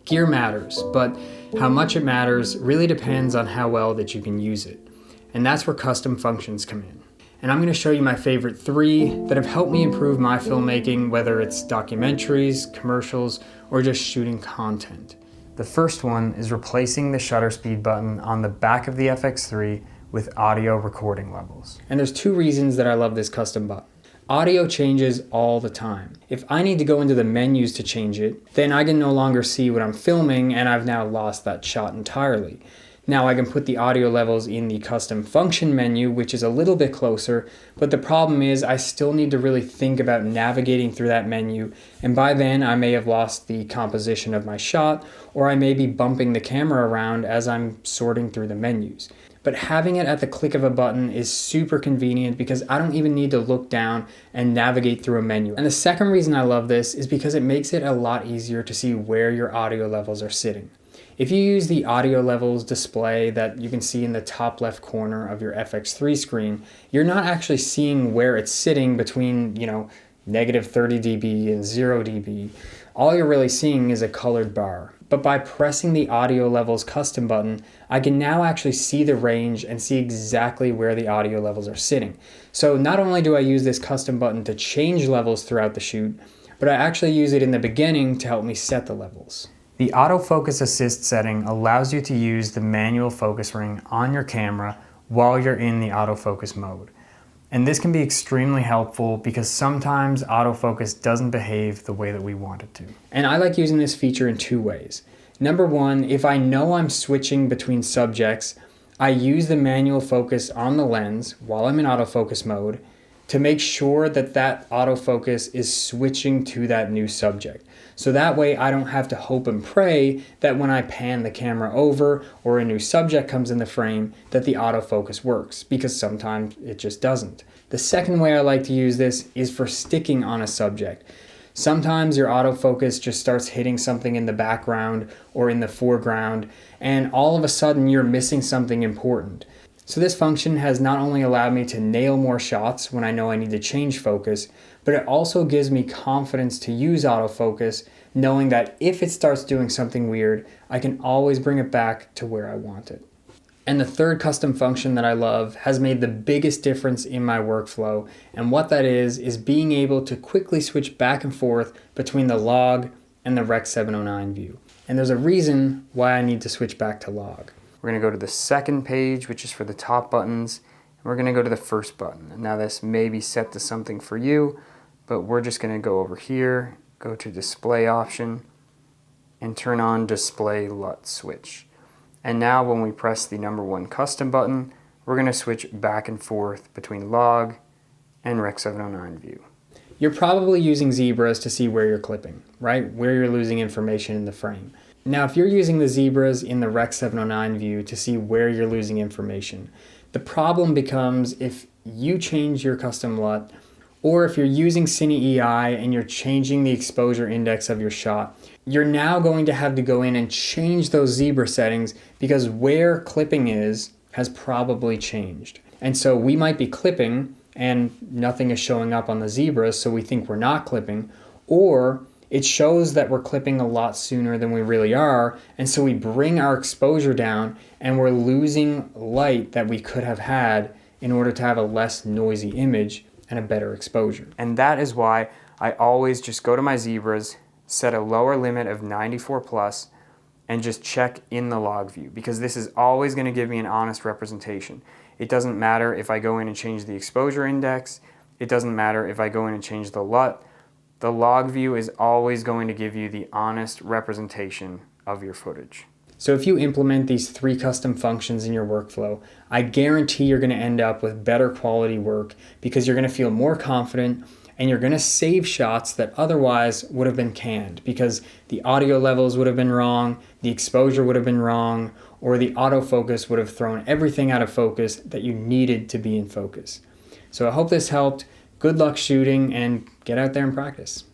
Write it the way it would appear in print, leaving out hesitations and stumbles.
Gear matters, but how much it matters really depends on how well that you can use it. And that's where custom functions come in. And I'm going to show you my favorite 3 that have helped me improve my filmmaking, whether it's documentaries, commercials, or just shooting content. The first one is replacing the shutter speed button on the back of the FX3 with audio recording levels. And there's 2 reasons that I love this custom button. Audio changes all the time. If I need to go into the menus to change it, then I can no longer see what I'm filming and I've now lost that shot entirely. Now I can put the audio levels in the custom function menu, which is a little bit closer, but the problem is I still need to really think about navigating through that menu, and by then I may have lost the composition of my shot, or I may be bumping the camera around as I'm sorting through the menus. But having it at the click of a button is super convenient because I don't even need to look down and navigate through a menu. And the second reason I love this is because it makes it a lot easier to see where your audio levels are sitting. If you use the audio levels display that you can see in the top left corner of your FX3 screen, you're not actually seeing where it's sitting between, negative 30 dB and 0 dB. All you're really seeing is a colored bar. But by pressing the audio levels custom button, I can now actually see the range and see exactly where the audio levels are sitting. So not only do I use this custom button to change levels throughout the shoot, but I actually use it in the beginning to help me set the levels. The autofocus assist setting allows you to use the manual focus ring on your camera while you're in the autofocus mode. And this can be extremely helpful because sometimes autofocus doesn't behave the way that we want it to. And I like using this feature in 2 ways. Number 1, if I know I'm switching between subjects, I use the manual focus on the lens while I'm in autofocus mode to make sure that that autofocus is switching to that new subject. So that way I don't have to hope and pray that when I pan the camera over or a new subject comes in the frame that the autofocus works, because sometimes it just doesn't. The second way I like to use this is for sticking on a subject. Sometimes your autofocus just starts hitting something in the background or in the foreground, and all of a sudden you're missing something important. So this function has not only allowed me to nail more shots when I know I need to change focus, but it also gives me confidence to use autofocus, knowing that if it starts doing something weird, I can always bring it back to where I want it. And the third custom function that I love has made the biggest difference in my workflow, and what that is being able to quickly switch back and forth between the log and the Rec 709 view. And there's a reason why I need to switch back to log. We're going to go to the second page, which is for the top buttons. And we're going to go to the first button. Now this may be set to something for you, but we're just going to go over here, go to display option, and turn on display LUT switch. And now when we press the number 1 custom button, we're going to switch back and forth between log and Rec 709 view. You're probably using zebras to see where you're clipping, right? Where you're losing information in the frame. Now, if you're using the zebras in the Rec 709 view to see where you're losing information, the problem becomes if you change your custom LUT, or if you're using Cine EI and you're changing the exposure index of your shot, you're now going to have to go in and change those zebra settings because where clipping is has probably changed. And so we might be clipping and nothing is showing up on the zebras, so we think we're not clipping, or it shows that we're clipping a lot sooner than we really are, and so we bring our exposure down and we're losing light that we could have had in order to have a less noisy image and a better exposure. And that is why I always just go to my zebras, set a lower limit of 94 plus, and just check in the log view, because this is always going to give me an honest representation. It doesn't matter if I go in and change the exposure index, it doesn't matter if I go in and change the LUT. The log view is always going to give you the honest representation of your footage. So if you implement these 3 custom functions in your workflow, I guarantee you're going to end up with better quality work because you're going to feel more confident and you're going to save shots that otherwise would have been canned because the audio levels would have been wrong, the exposure would have been wrong, or the autofocus would have thrown everything out of focus that you needed to be in focus. So I hope this helped. Good luck shooting and get out there and practice.